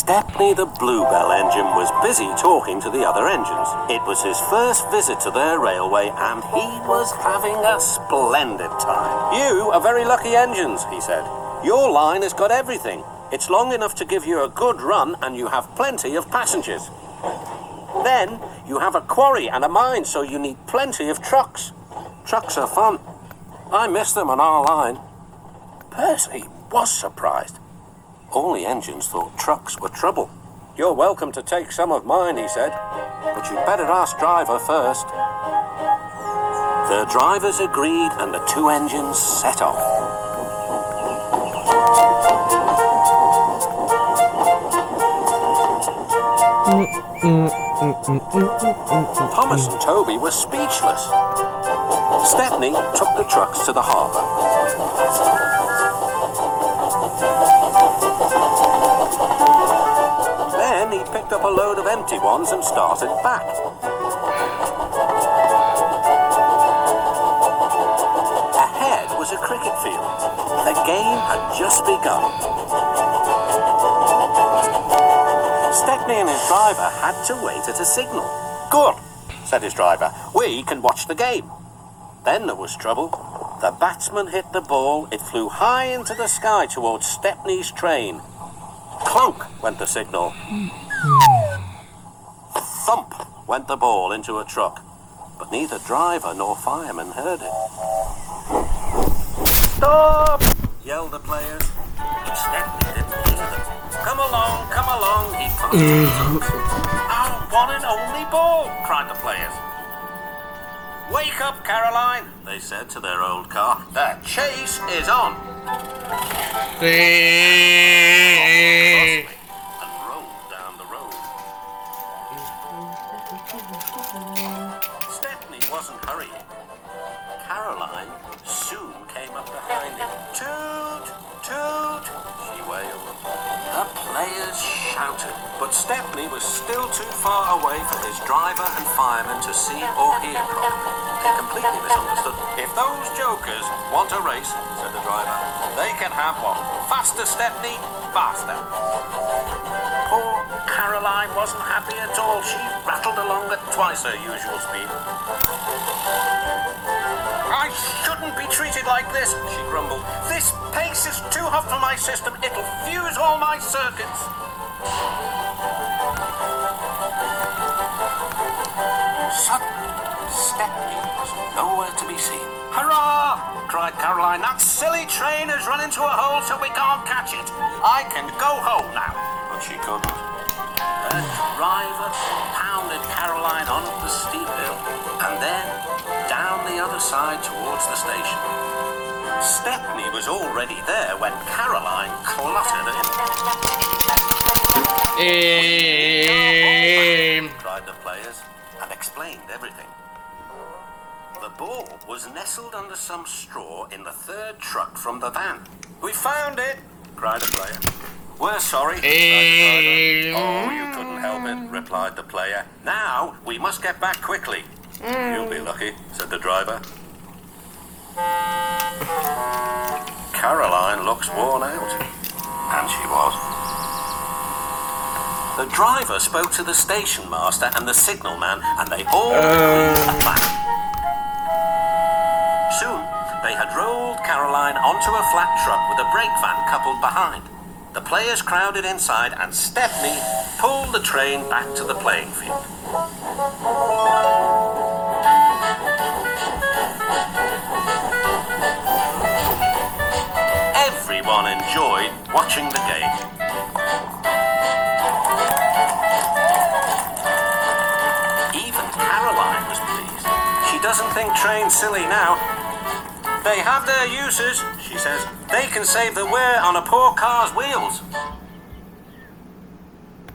Stepney the Bluebell engine was busy talking to the other engines. It was his first visit to their railway and he was having a splendid time. "You are very lucky engines," he said. "Your line has got everything. It's long enough to give you a good run and you have plenty of passengers. Then you have a quarry and a mine, so you need plenty of trucks. Trucks are fun. I miss them on our line." Percy was surprised. All the engines thought trucks were trouble. "You're welcome to take some of mine," he said, "but you'd better ask driver first." The drivers agreed and the two engines set off. Thomas and Toby were speechless. Stepney took the trucks to the harbour. Then he picked up a load of empty ones and started back. Ahead was a cricket field. The game had just begun. Stepney and his driver had to wait at a signal. "Good," said his driver. "We can watch the game." Then there was trouble. The batsman hit the ball. It flew high into the sky towards Stepney's train. Clunk went the signal. Thump went the ball into a truck. But neither driver nor fireman heard it. "Stop!" yelled the players. But Stepney didn't hear them. Come along, he puffed. "Our one and only ball!" cried the players. "Wake up, Caroline," they said to their old car. "The chase is on." And rolled down the road. Stepney wasn't hurrying. Caroline soon came up behind him. "Toot, toot," she wailed. The players shouted, but Stepney was still too far away for his driver and fireman to see or hear properly. They completely misunderstood. "If those jokers want a race," said the driver, "they can have one. Faster, Stepney, faster." Poor Caroline wasn't happy at all. She rattled along at twice her usual speed. "I shouldn't be treated like this," she grumbled. "This pace is too hot for my system. It'll fuse all my circuits." Suddenly, Stepney was nowhere to be seen. "Hurrah!" cried Caroline. "That silly train has run into a hole, so we can't catch it. I can go home now." But she couldn't. The driver pounded Caroline on the steep hill and then down the other side towards the station. Stepney was already there when Caroline clottered in. Cried the players and explained everything. The ball was nestled under some straw in the third truck from the van. "We found it," cried a player. "We're sorry," cried the driver. "Oh, you couldn't help it," replied the player. "Now we must get back quickly." "You'll be lucky," said the driver. Caroline looks worn out. And she was. The driver spoke to the station master and the signalman, and they all agreed a plan. Soon, they had rolled Caroline onto a flat truck with a brake van coupled behind. The players crowded inside, and Stepney pulled the train back to the playing field. Everyone enjoyed watching the game. Even Caroline was pleased. She doesn't think trains silly now. "They have their uses," she says. "They can save the wear on a poor car's wheels."